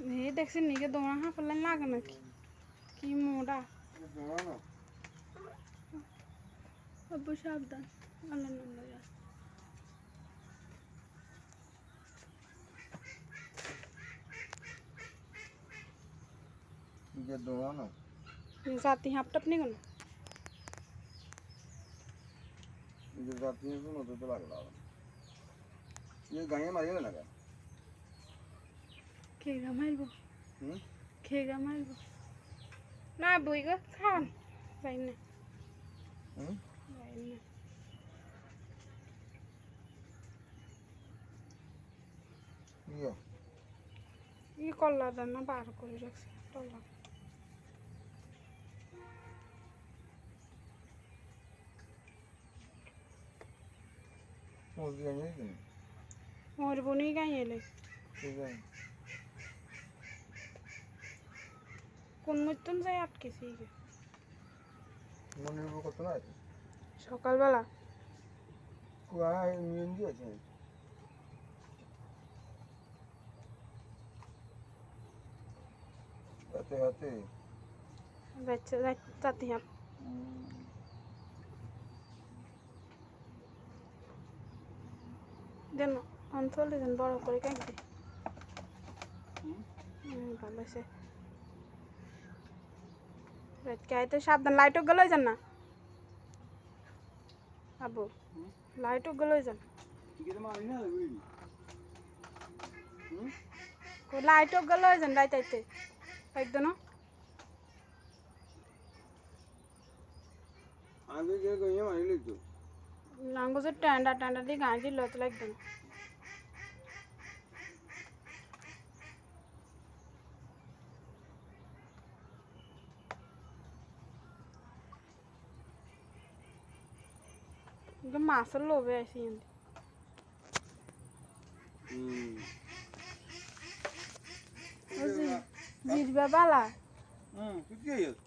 এই দেখছেন নিকে দোনা হাঁপালেন লাগে নাকি কি মোটা আব্বু সাবধান আল্লাহ নাম ये दोनों ना जाती हैं आप टप नहीं करना ये जाती हैं सुनो तो लग रहा है ये गाय मारी ना क्या खेगा मार वो ना बुई का खान भाई ने ये कल्ला दाना बाहर कर रखा टल्ला मुर्गी गाय नहीं और वो नहीं गई ले ठीक है কোন মতন যায় আটকে সিগে মনির বউ কত না আছে সকালবেলা কোয়াই নিয়ে দিয়েছে হাতে হাতে বাচ্চা যাতে हैं দেন অঞ্চল দেন বড় করে কাট দে ভালো আছে রাত কাইতে সাবধান লাইটও গেল যান না আবু লাইটও গেল যান কো লাইটও গেল যান রাইতাইতে একদম आगे के गई मारी ले तो नांगो से टांडा टांडा दी गांजी लत एकदम एकदम मासल लोवे ऐसी हैं जीर बाला कितनी है